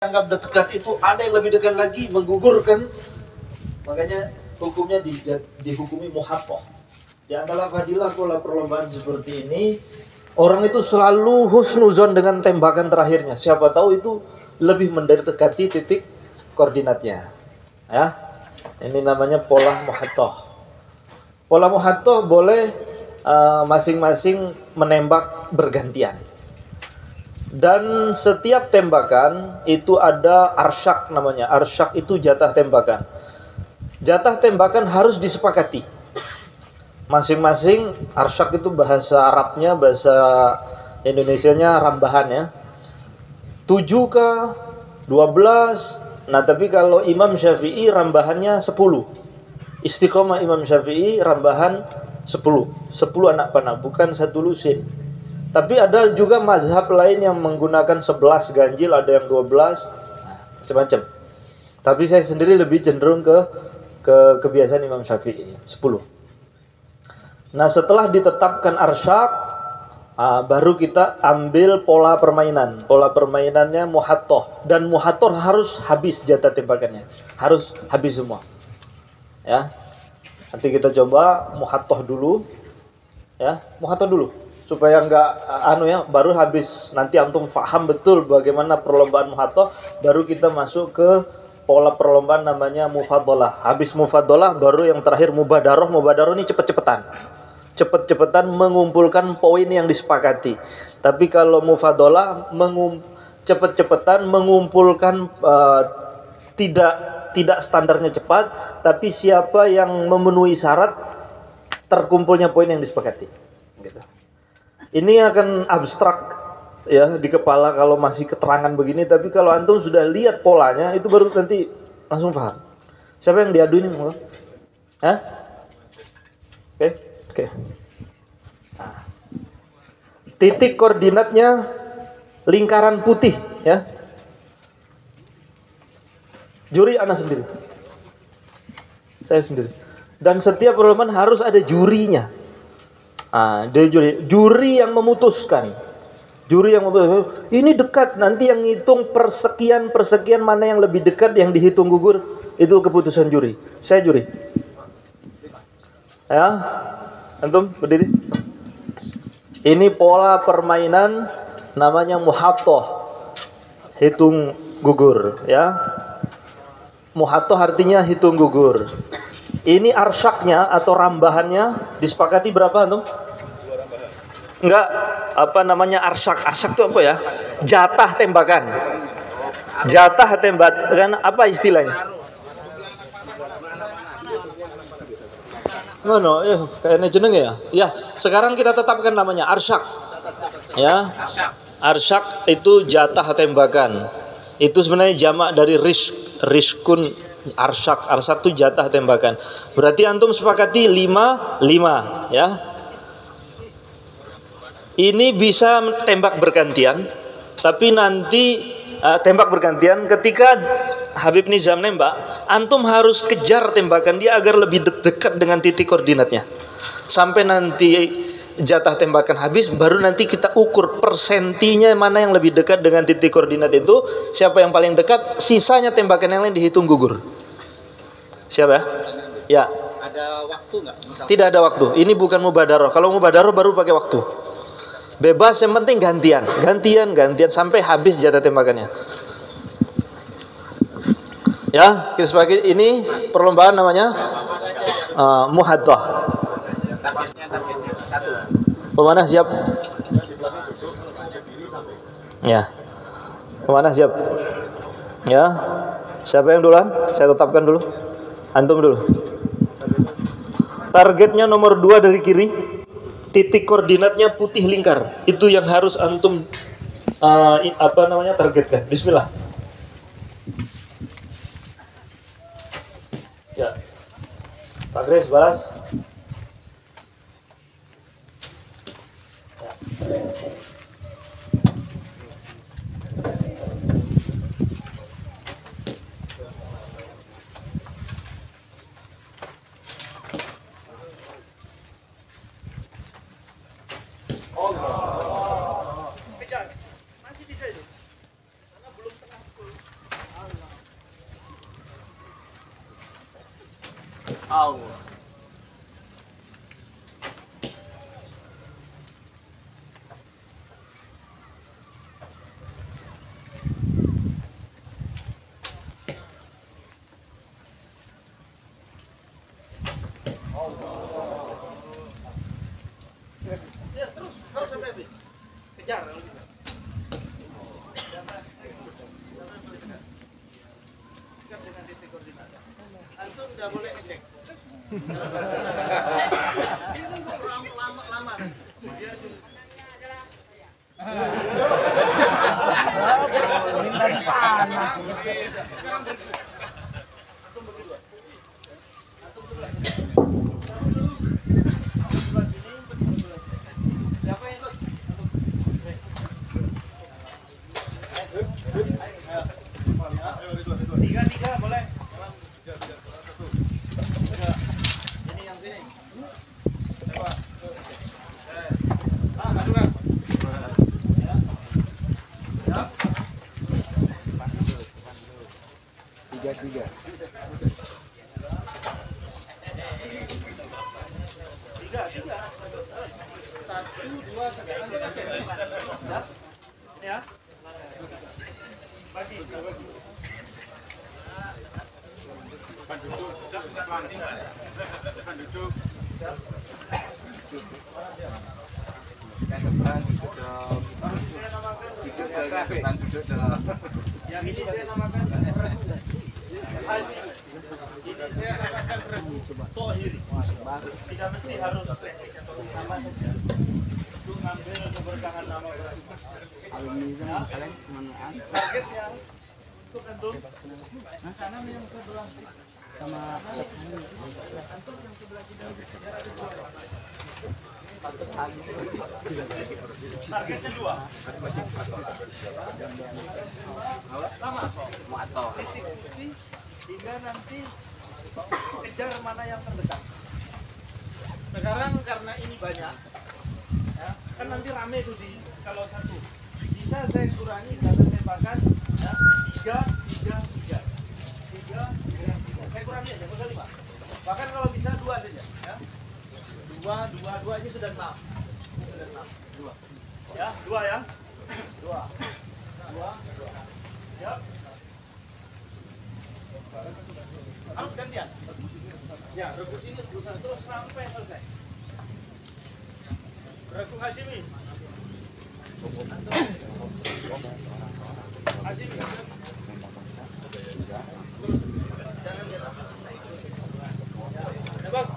anggap dekat itu ada yang lebih dekat lagi, menggugurkan. Makanya hukumnya dihukumi muhaqqaq. Di antara fadilah pola perlombaan seperti ini, orang itu selalu husnuzon dengan tembakan terakhirnya. Siapa tahu itu lebih mendekati titik koordinatnya. Ya, ini namanya pola muhaqqaq. Pola muhaqqaq boleh masing-masing menembak bergantian. Dan setiap tembakan itu ada arsyak namanya. Arsyak itu jatah tembakan. Jatah tembakan harus disepakati. Masing-masing arsyak itu bahasa Arabnya, bahasa Indonesianya rambahan ya. 7 ke 12. Nah, tapi kalau Imam Syafi'i rambahannya 10. Istiqomah Imam Syafi'i rambahan 10. 10 anak panah, bukan 1 lusin. Tapi ada juga mazhab lain yang menggunakan 11 ganjil, ada yang 12, macam-macam. Tapi saya sendiri lebih cenderung ke kebiasaan Imam Syafi'i, 10. Nah, setelah ditetapkan arsyak, baru kita ambil pola permainan. Pola permainannya muhaqqaq, dan muhaqqaq harus habis jatah tembakannya. Harus habis semua. Ya. Nanti kita coba muhaqqaq dulu. Ya, muhaqqaq dulu. Supaya enggak baru habis nanti antum faham betul bagaimana perlombaan muhaqqaq, baru kita masuk ke pola perlombaan namanya mufadhalah. Habis mufadhalah baru yang terakhir mubadaroh. Mubadaroh ini cepet-cepetan mengumpulkan poin yang disepakati. Tapi kalau mufadhalah cepet-cepetan mengumpulkan tidak standarnya cepat, tapi siapa yang memenuhi syarat terkumpulnya poin yang disepakati. Gitu. Ini akan abstrak ya di kepala kalau masih keterangan begini, tapi kalau antum sudah lihat polanya itu baru nanti langsung paham. Siapa yang diadu ini? Hah? Oke. Nah. Titik koordinatnya lingkaran putih ya. Juri anak sendiri. Saya sendiri. Dan setiap perlombaan harus ada jurinya. Juri yang memutuskan. Ini dekat, nanti yang ngitung persekian mana yang lebih dekat yang dihitung gugur, itu keputusan juri. Saya juri. Ya. Antum berdiri. Ini pola permainan namanya muhaqqaq. Hitung gugur ya. Muhaqqaq artinya hitung gugur. Ini arsyaknya atau rambahannya disepakati berapa antum? Enggak, arsyak. Arsyak itu apa ya? Jatah tembakan. Jatah tembakan apa istilahnya? Kayaknya jeneng ya. Ya, sekarang kita tetapkan namanya arsyak. Ya. Arsyak itu jatah tembakan. Itu sebenarnya jamak dari rizkun arsyak. Arsyak itu jatah tembakan. Berarti antum sepakati 5 ya. Ini bisa tembak bergantian, tapi nanti tembak bergantian ketika Habib Nizam nembak, antum harus kejar tembakan dia agar lebih dekat dengan titik koordinatnya. Sampai nanti jatah tembakan habis, baru nanti kita ukur persentinya mana yang lebih dekat dengan titik koordinat itu. Siapa yang paling dekat, sisanya tembakan yang lain dihitung gugur. Siapa ya? Ada waktu nggak? Tidak ada waktu. Ini bukan mubadaroh. Kalau mubadaroh baru pakai waktu. Bebas, yang penting gantian sampai habis jatah tembakannya. Ya, kita sebagai ini perlombaan namanya muhaqqaq. Pemana siap? Ya. Pemana siap? Ya. Siapa yang duluan? Saya tetapkan dulu. Antum dulu. Targetnya nomor 2 dari kiri. Titik koordinatnya putih lingkar. Itu yang harus antum targetkan. Bismillah. Ya. Pak Grace balas. Ya. Allah. Ya, terus sampai habis. Kejar. Dengan titik koordinat. Antum nggak boleh ngecek. Lama. Biar tiga boleh. Ini yang sini. Maju kan. Tiga. Satu, dua, tiga. Ya. Bagi. Yang ini saya namakan Haji. Ini saya namakan Tohiri. Tidak mesti harus nama saja. Itu ngambil keberkahan nama. Targetnya untuk antum. Kanan yang sebelah Sama antum yang sebelah kiri. Targetnya 2. Sama. Titik hingga nanti kejar mana yang terdekat. Sekarang karena ini banyak, ya, kan nanti rame tuh kalau satu. Bisa saya kurangi karena tembakan ya, 3. Saya kurangi aja, nggak usah 5. Bahkan kalau bisa 2 saja. Ya. 2 ini sudah 6. Sudah 6. 2. Ya, 2 ya. 2. Ya. Harus gantian. Ya, rebus ini terus sampai selesai. Rebus Hashimi. Hashimi. Jangan lihat. Ya, Bang.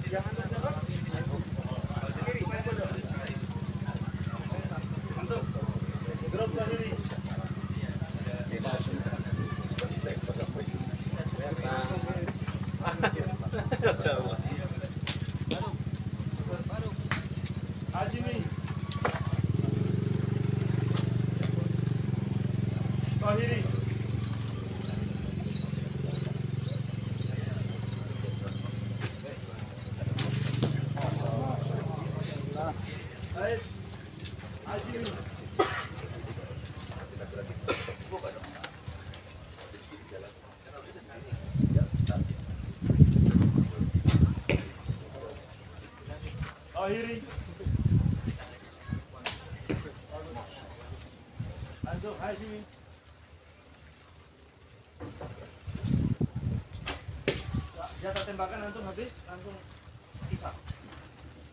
Jangan ada, Bang. Kiri, main bodoh. Antum. Drop kiri. Hashimi. Tohiri. Baik. Hashimi. Tohiri. Antum Hashimi. Jatah tembakan antum habis, langsung pisah.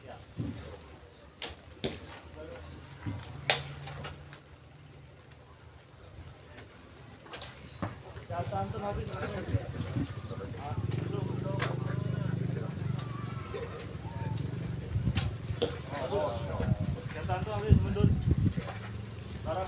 Ya. Jatah antum habis, langsung. Jatah antum habis, mundur. Barang.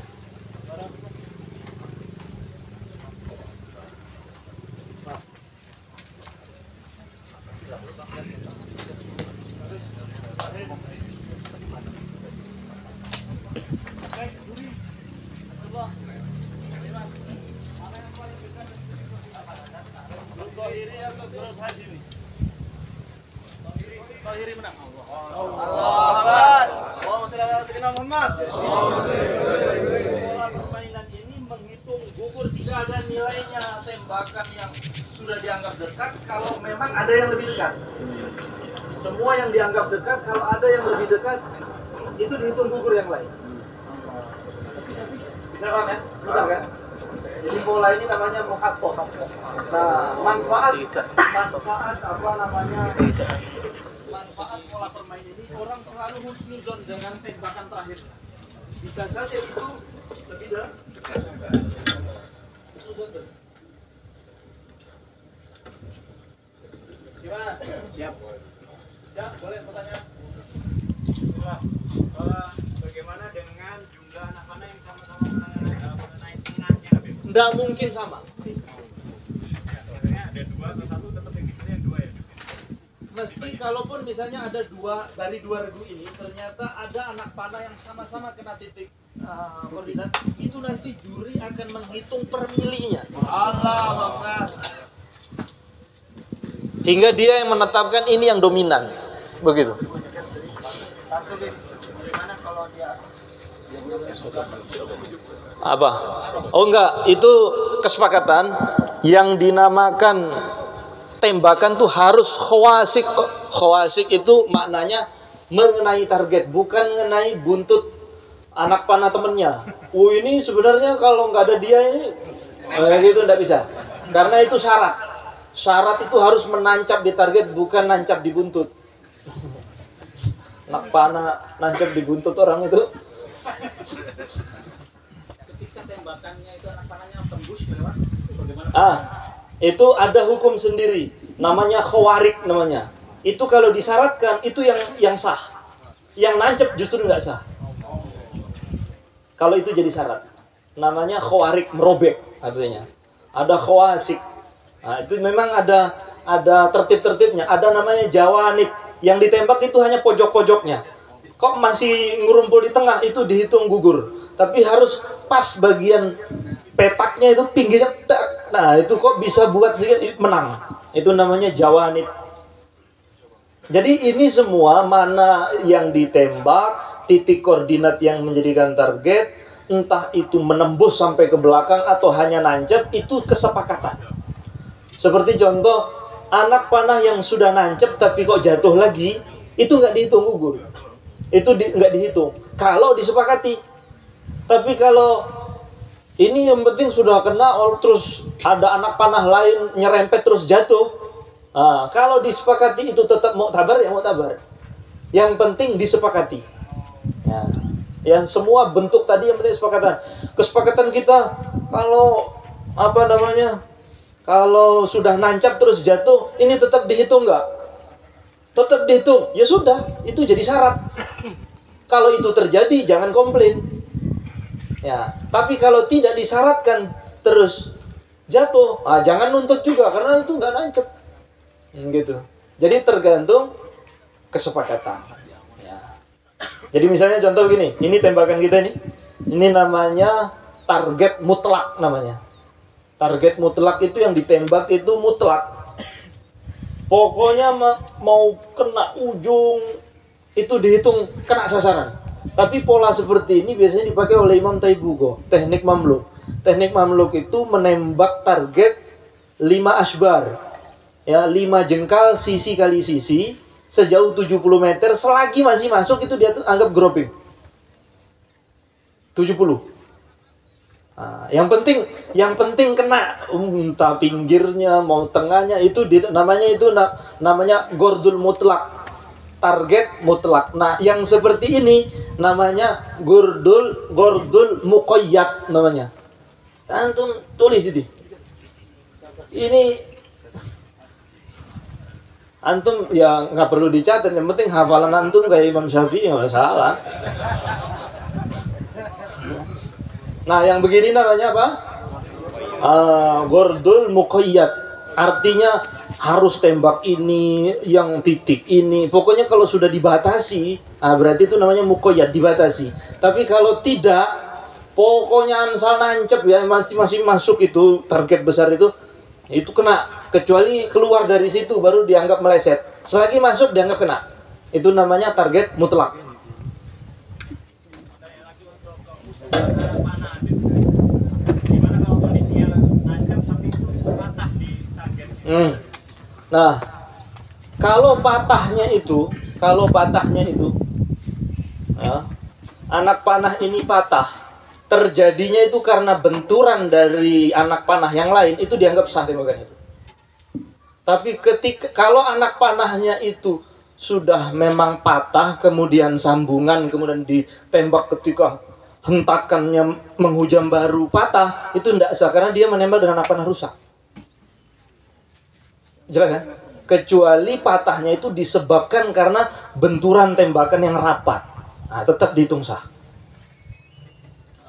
Tohiri menang. Allah Akbar. Allahumma shalli ala sayyidina Muhammad. tembakan yang sudah dianggap dekat kalau memang ada yang lebih dekat. Semua yang dianggap dekat, kalau ada yang lebih dekat, itu dihitung gugur yang lain. Bisa paham ya? Mudah kan? Jadi pola ini namanya muhakkok. Nah, manfaat apa namanya? Manfaat pola permain ini, orang selalu husnuzon dengan tembakan terakhir. Bisa saja itu lebih dari husnuzon. Gimana? Siap. Siap, boleh pertanyaan. Bagaimana dengan jumlah anak panah yang sama-sama mengenai tengahnya? Nggak mungkin sama. Sebenarnya ada dua atau satu tetap yang gimana yang dua ya? Meski kalaupun misalnya ada dua dari dua regu ini, ternyata ada anak panah yang sama-sama kena titik koordinat, itu nanti juri akan menghitung per milinya. Allah. Hingga dia yang menetapkan ini yang dominan. Begitu. Bagaimana kalau dia Apa? Oh enggak, itu kesepakatan yang dinamakan tembakan tuh harus khawasik. Khawasik itu maknanya mengenai target, bukan mengenai buntut anak panah temennya. Ini sebenarnya kalau nggak ada dia ini gitu nggak bisa. Karena itu syarat. Syarat itu harus menancap di target, bukan nancap di buntut. Anak panah nancap di buntut orang itu. ketika tembakannya itu anak panahnya tembus lewat bagaimana? Itu ada hukum sendiri, namanya khawarik namanya. Itu kalau disyaratkan itu yang sah. Yang nancep justru nggak sah. Kalau itu jadi syarat, namanya khawarik, merobek artinya. Ada khawasik. Nah, itu memang ada tertib-tertibnya. Ada namanya jawanib. Yang ditembak itu hanya pojok-pojoknya. Kok masih ngurumpul di tengah, itu dihitung gugur. Tapi harus pas bagian petaknya itu pinggirnya. Nah, itu kok bisa buat sedikit menang. Itu namanya jawanib. Jadi ini semua mana yang ditembak, titik koordinat yang menjadikan target, entah itu menembus sampai ke belakang atau hanya nancep, itu kesepakatan. Seperti contoh, anak panah yang sudah nancep tapi kok jatuh lagi, itu nggak dihitung gugur. Itu nggak dihitung. Kalau disepakati. Tapi kalau ini yang penting sudah kena, terus ada anak panah lain nyerempet terus jatuh. Kalau disepakati itu tetap muktabar ya muktabar. Yang penting disepakati. Ya, semua bentuk tadi yang penting kesepakatan. Kesepakatan kita kalau apa namanya? Kalau sudah nancap terus jatuh, ini tetap dihitung nggak? Tetap dihitung. Ya sudah, itu jadi syarat. Kalau itu terjadi, jangan komplain. Ya, tapi kalau tidak disyaratkan terus jatuh, jangan nuntut juga karena itu nggak nancap. Gitu. Jadi tergantung kesepakatan. Ya. Jadi misalnya contoh gini, ini tembakan kita nih. Ini namanya target mutlak namanya. Target mutlak itu yang ditembak itu mutlak. Pokoknya mau kena ujung itu dihitung kena sasaran. Tapi pola seperti ini biasanya dipakai oleh Imam Taibugo, teknik Mamluk. Teknik Mamluk itu menembak target 5 asbar. Ya, 5 jengkal sisi kali sisi sejauh 70 meter, selagi masih masuk itu dia anggap grouping. 70. Yang penting kena, entah pinggirnya mau tengahnya itu namanya gordul mutlak, target mutlak. Nah, yang seperti ini namanya gordul muqayyad namanya. Antum tulis ini. Ini antum ya nggak perlu dicatat, yang penting hafalan antum kayak Imam Syafi'i nggak salah. Nah, yang begini namanya apa? Gordul muqayyad. Artinya harus tembak ini, yang titik ini. Pokoknya kalau sudah dibatasi, berarti itu namanya muqayyad, dibatasi. Tapi kalau tidak, pokoknya ansal nancep ya, masih masuk itu target besar itu kena. Kecuali keluar dari situ baru dianggap meleset. Selagi masuk dianggap kena. Itu namanya target mutlak. Gimana kalau kondisinya nancap tapi itu Nah, kalau patahnya itu, ya, anak panah ini patah, terjadinya itu karena benturan dari anak panah yang lain, itu dianggap sah tembakan itu. Tapi kalau anak panahnya itu sudah memang patah, kemudian sambungan, kemudian ditembak ketika hentakannya menghujam baru patah, itu tidak sah karena dia menembak dengan anak panah rusak. Jelas kan? Kecuali patahnya itu disebabkan karena benturan tembakan yang rapat. Nah, tetap dihitung sah.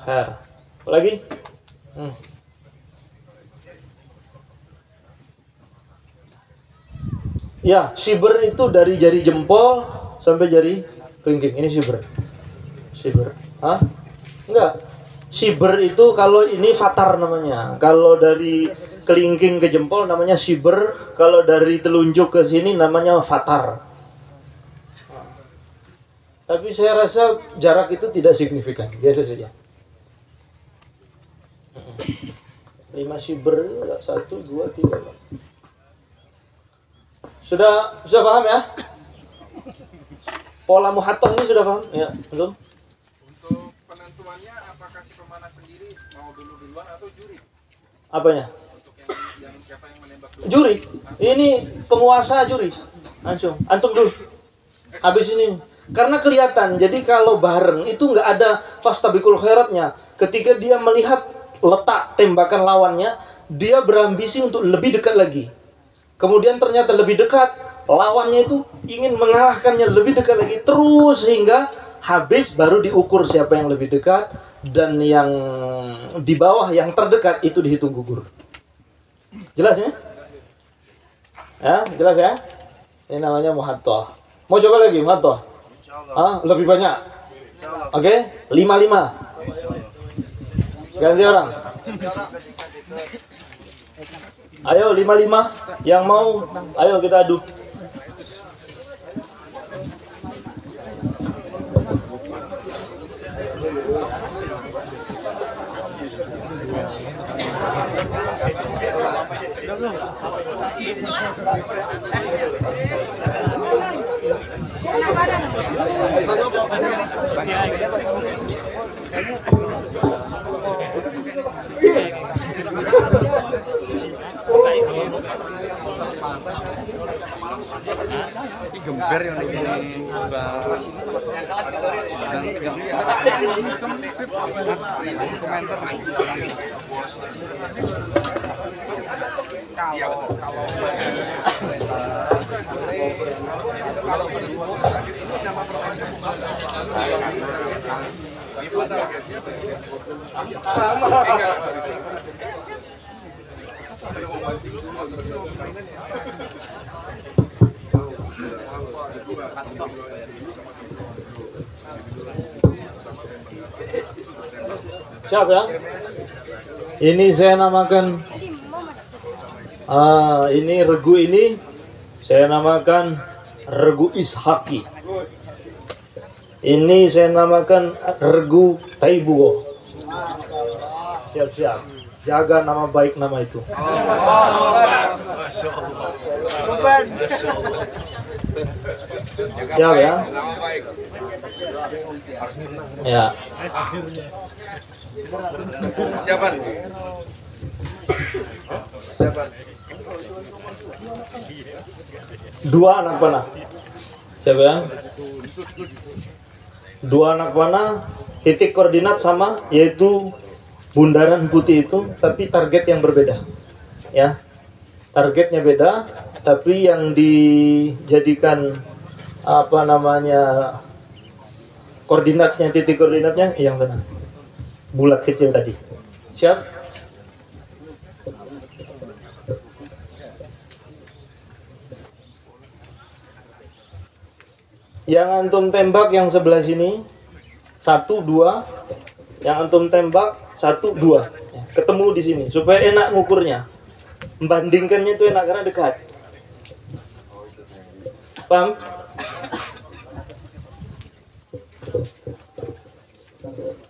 Apa lagi? Ya, shiber itu dari jari jempol sampai jari kelingking. Ini shiber. Hah? Enggak. Shiber itu kalau ini fatar namanya. Kalau dari kelingking ke jempol namanya shiber. Kalau dari telunjuk ke sini namanya fatar. Tapi saya rasa jarak itu tidak signifikan. Biasa saja. 5 shiber, 1, 2, 3. Sudah paham ya? Pola muhattoh ini sudah paham? Ya, belum? Untuk penentuannya apakah si pemanah sendiri mau duluan atau juri? Apanya? Untuk yang siapa yang menembak dulu? Juri. Ini penguasa juri. Langsung. Antum dulu. Habis ini. Karena kelihatan. Jadi kalau bareng itu nggak ada fastabikul khairatnya. Ketika dia melihat letak tembakan lawannya, dia berambisi untuk lebih dekat lagi. Kemudian ternyata lebih dekat, lawannya itu ingin mengalahkannya lebih dekat lagi, terus sehingga habis baru diukur siapa yang lebih dekat, dan yang di bawah yang terdekat itu dihitung gugur. Jelas ya? Ya, jelas ya? Ini namanya muhattoh. Mau coba lagi muhattoh? Lebih banyak. Oke, 5-5. Ganti orang. Ayo 5-5 yang mau, ayo kita adu. Ini gember yang ini komentar Siap ya? Ini saya namakan ini regu ini saya namakan regu Ishaki. Ini saya namakan regu Taibugo. Siap-siap. Jaga nama baik nama itu. Siap ya? Ya. siapa? Dua anak panah. Siapa ya? Dua anak panah, titik koordinat sama, yaitu bundaran putih itu, tapi target yang berbeda. Ya, targetnya beda, tapi yang dijadikan apa namanya koordinatnya, titik koordinatnya yang benar. Bulat kecil tadi. Siap? Yang antum tembak yang sebelah sini 1, 2. Yang antum tembak 1, 2. Ketemu di sini supaya enak ngukurnya. Membandingkannya itu enak karena dekat. Paham?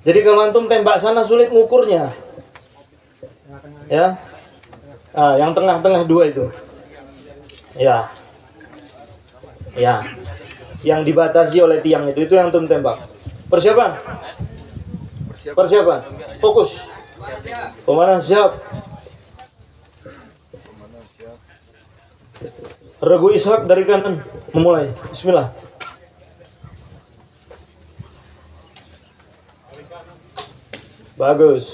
Jadi kalau antum tembak sana sulit ngukurnya. Ya. Yang tengah-tengah 2 itu. Ya. Ya. Yang dibatasi oleh tiang itu yang antum tembak. Persiapan. Persiapan. Fokus. Komandan siap. Regu Ishak dari kanan memulai. Bismillah. Bagus.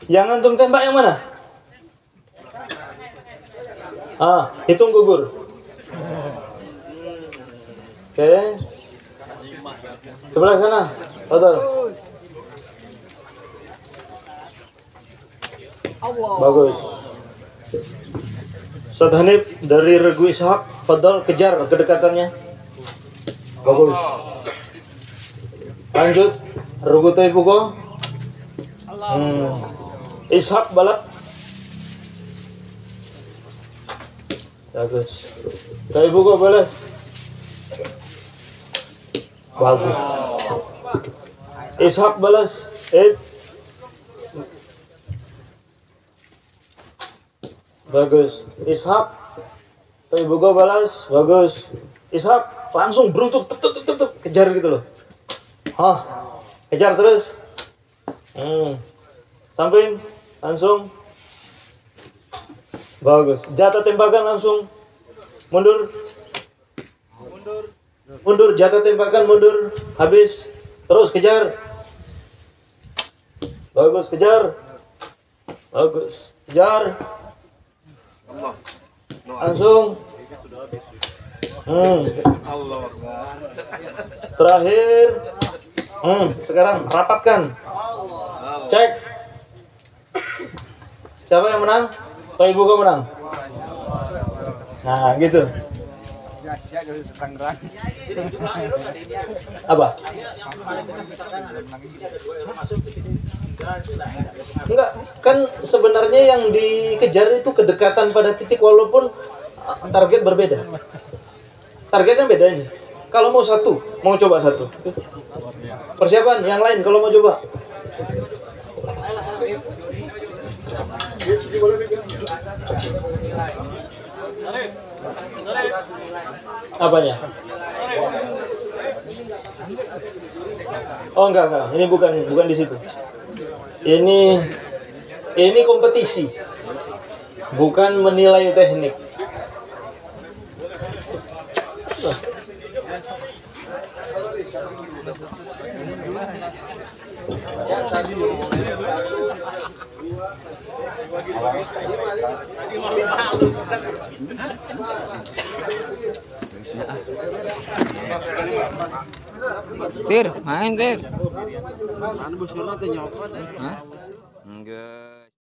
Yang antum tembak yang mana? Hitung gugur. Oke. Sebelah sana. Betul. Bagus. Ustaz Hanif dari Regu Ishak, Fadol kejar kedekatannya. Bagus. Lanjut. Regu Taibugo. Ishak balap. Bagus. Taibugo balas. Bagus. Ishak balas. Bagus. Ishak. Taibugo balas. Bagus. Ishak langsung berutuk tuk, kejar gitu loh. Kejar terus. Samping langsung. Bagus. Jatah tembakan langsung mundur. Mundur, jatah tembakan mundur. Habis. Terus kejar. Bagus, kejar. Bagus. Kejar. Langsung. Terakhir. Sekarang rapatkan. Cek. Siapa yang menang? Taibugo menang. Nah, gitu. Apa? Enggak, kan sebenarnya yang dikejar itu kedekatan pada titik walaupun target berbeda. Targetnya beda ini. Kalau mau satu, mau coba satu. Persiapan yang lain kalau mau coba. Apanya? Oh enggak. Ini bukan di situ. Ini kompetisi. Bukan menilai teknik. Tir, main Tir. Anu busur teh nyopot. Enggak.